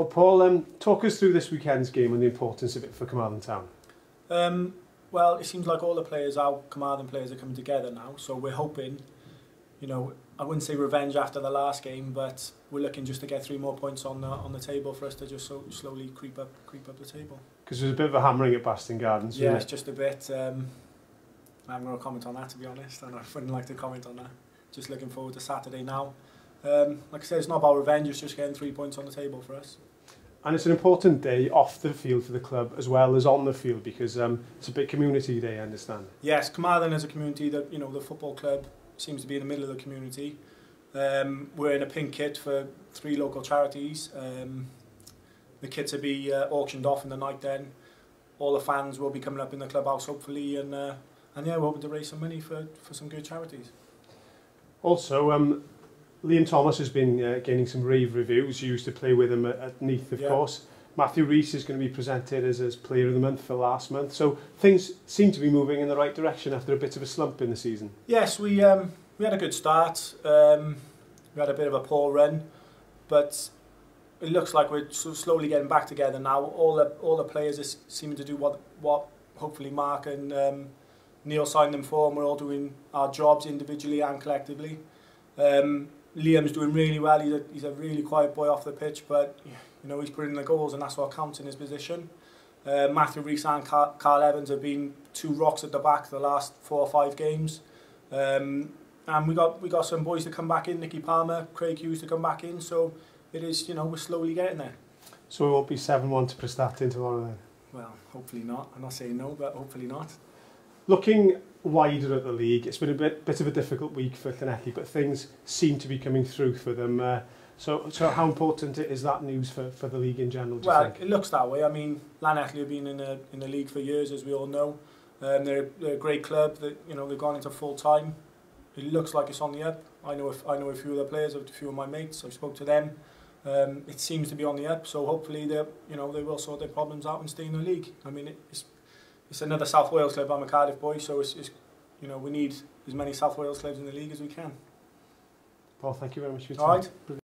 Well, Paul, talk us through this weekend's game and the importance of it for Carmarthen Town. Well, it seems like all the players, our Carmarthen players, are coming together now. So we're hoping, you know, I wouldn't say revenge after the last game, but we're looking just to get 3 more points on the table for us to just slowly creep up the table. Because there's a bit of a hammering at Prestatyn Gardens. Yeah, it's just a bit. I'm going to comment on that, to be honest, and I wouldn't like to comment on that. Just looking forward to Saturday now. Like I said, it's not about revenge, it's just getting 3 points on the table for us. And it's an important day off the field for the club as well as on the field, because it's a big community day, I understand. Yes, Carmarthen is a community that, you know, the football club seems to be in the middle of the community. We're in a pink kit for 3 local charities. The kits will be auctioned off in the night then. All the fans will be coming up in the clubhouse hopefully, and yeah, we're hoping to raise some money for some good charities. Also, Liam Thomas has been gaining some rave reviews. You used to play with him at Neath, of course. Matthew Rees is going to be presented as Player of the Month for last month. So things seem to be moving in the right direction after a bit of a slump in the season. Yes, we had a good start. We had a bit of a poor run, but it looks like we're slowly getting back together now. All the players seem to do what hopefully Mark and Neil signed them for, and we're all doing our jobs individually and collectively. Liam's doing really well. He's a really quiet boy off the pitch, but you know, he's putting in the goals, and that's what counts in his position. Matthew Rees and Carl Evans have been 2 rocks at the back the last 4 or 5 games, and we got some boys to come back in. Nicky Palmer, Craig Hughes to come back in. So it is, you know, we're slowly getting there. So it won't be 7-1 to Prestatyn tomorrow then? Well, hopefully not. I'm not saying no, but hopefully not. Looking wider at the league, it's been a bit of a difficult week for Llanelli, but things seem to be coming through for them. So how important is that news for the league in general, do you think? Well, it looks that way. I mean, Llanelli have been in the league for years, as we all know. They're a great club that, you know, they've gone into full time. It looks like it's on the up. I know a few of the players, a few of my mates. I've spoke to them. It seems to be on the up. So hopefully they will sort their problems out and stay in the league. I mean, it's another South Wales club. I'm a Cardiff boy, so it's you know, we need as many South Wales clubs in the league as we can. Well, thank you very much for your time. All right.